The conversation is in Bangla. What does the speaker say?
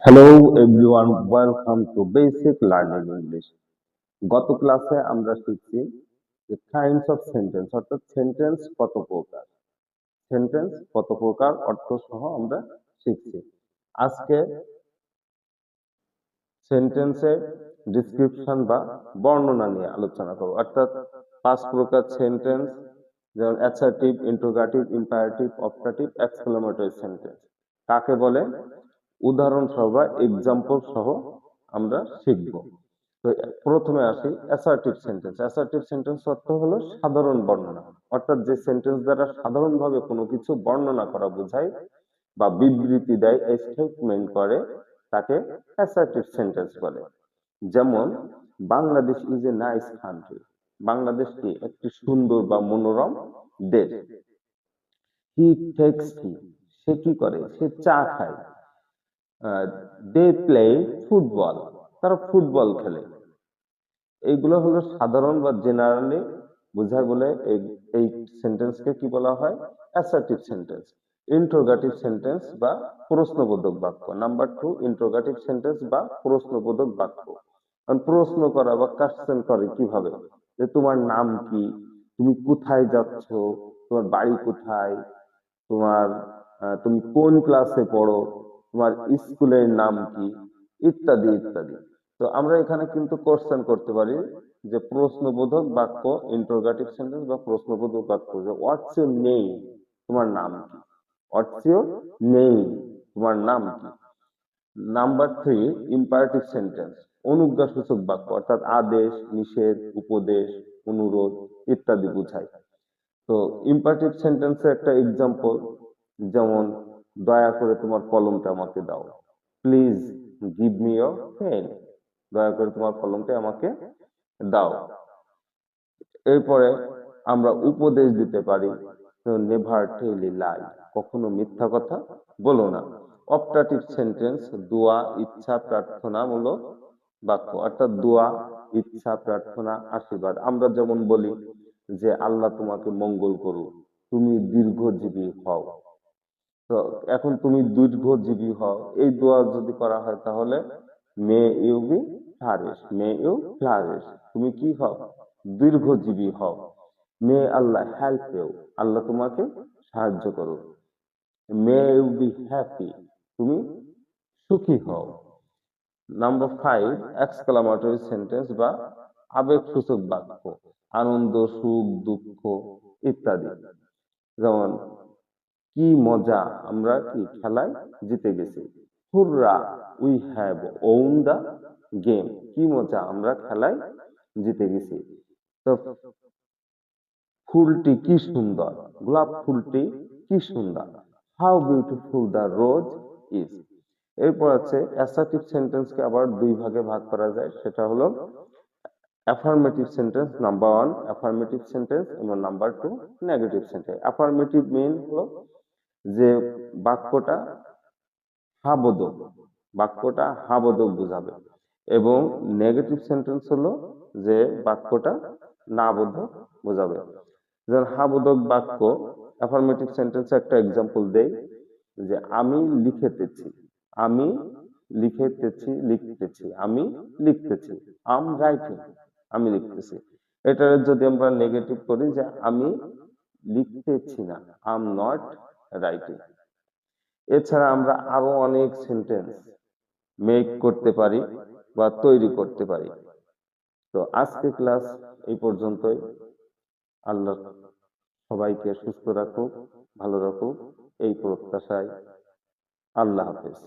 Hello everyone, welcome to basic learning English. গত ক্লাসে আমরা শিখছি যে কাইন্ডস অফ সেন্টেন্স, অর্থাৎ সেন্টেন্স কত প্রকার। সেন্টেন্স কত প্রকার অর্থ সহ আমরা শিখছি। আজকে সেন্টেন্সের ডিসক্রিপশন বা বর্ণনা নিয়ে আলোচনা করব, অর্থাৎ 5 প্রকার সেন্টেন্স, যেমন assertive, interrogative, imperative, optative, exclamatory sentence কাকে বলে, উদাহরণ সহ বা এক্সাম্পল সহ আমরা শিখব। তো প্রথমে আসি অ্যাসার্টিভ সেন্টেন্স। অ্যাসার্টিভ সেন্টেন্স অর্থ হলো সাধারণ বর্ণনা, অর্থাৎ যে সেন্টেন্স দ্বারা সাধারণভাবে কোনো কিছু বর্ণনা করা বোঝায় বা বিবৃতি দেয়, স্টেটমেন্ট করে, তাকে অ্যাসার্টিভ সেন্টেন্স বলে। যেমন Bangladesh is a nice country. Bangladesh কি একটি সুন্দর বা মনোরম দেশ। হি টেক্স টি, সে কি করে, সে চা খায়। দে প্লে ফুটবল, তারা ফুটবল খেলে। এইগুলো হলো সাধারণ বা জেনারেলি বোঝায় বলে এই সেন্টেন্সকে কি বলা হয়, অ্যাসার্টিভ সেন্টেন্স। ইন্টারোগেটিভ সেন্টেন্স বা প্রশ্নবোধক বাক্য। নাম্বার 2, ইন্টারোগেটিভ সেন্টেন্স বা প্রশ্নবোধক বাক্য। কারণ প্রশ্ন করা বা কোশ্চেন করে কিভাবে, যে তোমার নাম কি, তুমি কোথায় যাচ্ছ, তোমার বাড়ি কোথায়, তোমার তুমি কোন ক্লাসে পড়ো, তোমার স্কুলের নাম কি, ইত্যাদি ইত্যাদি। তো আমরা এখানে কিন্তু কোশ্চেন করতে পারি, যে প্রশ্নবোধক বাক্য, ইন্টারোগেটিভ সেন্টেন্স বা প্রশ্নবোধক বাক্য, যে হোয়াটস ইউর নেম, তোমার নাম কি, হোয়াটস ইউর নেম, তোমার নাম কি। নাম্বার 3, ইম্পারেটিভ সেন্টেন্স, অনুজ্ঞাসূচক বাক্য, অর্থাৎ আদেশ, নিষেধ, উপদেশ, অনুরোধ ইত্যাদি বোঝায়। তো ইম্পারেটিভ সেন্টেন্সের একটা এক্সাম্পল, যেমন দয়া করে তোমার কলমটা আমাকে দাও। Please give me your pen, দয়া করে তোমার কলমটা আমাকে দাও। এরপরে আমরা উপদেশ দিতে পারি, নেভার টেল এ লাই, কখনো মিথ্যা কথা বলো না। অপটাটিভ সেন্টেন্স, দোয়া, ইচ্ছা, প্রার্থনামূলক বাক্য, অর্থাৎ দোয়া, ইচ্ছা, প্রার্থনা, আশীর্বাদ। আমরা যেমন বলি যে আল্লাহ তোমাকে মঙ্গল করুক, তুমি দীর্ঘজীবী হও। তো এখন তুমি দীর্ঘজীবী হও, এই দোয়া যদি করা হয় তাহলে may you be flourish, may you flourish, তুমি কি হও, দীর্ঘজীবী হও। মে আল্লাহ হেল্প ইউ, আল্লাহ তোমাকে সাহায্য করুক। মে ইউ বি হ্যাপি, তুমি সুখী হও। নাম্বার 5, এক্সক্লামেটরি সেন্টেন্স বা আবেগসূচক বাক্য, আনন্দ, সুখ, দুঃখ ইত্যাদি। যেমন কি মজা, আমরা কি খেলায় জিতে গেছি। হুররা, we have won the game, কি মজা, আমরা খেলায় জিতে গেছি। তো ফুলটি কি সুন্দর, গোলাপ ফুলটি কি সুন্দর। How beautiful the rose is. এরপর আছে অ্যাসার্টিভ সেন্টেন্সকে আবার দুই ভাগে ভাগ করা যায়, সেটা হলো affirmative sentence, number 1 affirmative sentence এবং নাম্বার 2 নেগেটিভ সেন্টেন্স। অ্যাফার্মেটিভ মিন হলো যে বাক্যটা হাবোধক, বাক্যটা হাবোধক বোঝাবে, এবং নেগেটিভ সেন্টেন্স হলো যে বাক্যটা না বোধক বোঝাবে। যেমন হাবোধক বাক্য, অ্যাফার্মেটিভ সেন্টেন্স একটা এক্সাম্পল দেই, যে আমি লিখিতেছি, আমি লিখিতেছি, লিখতেছি, আমি লিখতেছি। আম রাইটিং, আমি লিখতেছি। এটা যদি আমরা নেগেটিভ করি, যে আমি লিখতেছি না, আম নট রাইটিং। এছাড়া আমরা আরো অনেক সেন্টেন্স মেক করতে পারি বা তৈরি করতে পারি। তো আজকে ক্লাস এই পর্যন্তই। আল্লাহ সবাইকে সুস্থ রাখুক, ভালো রাখুক, এই প্রত্যাশায়। আল্লাহ হাফেজ।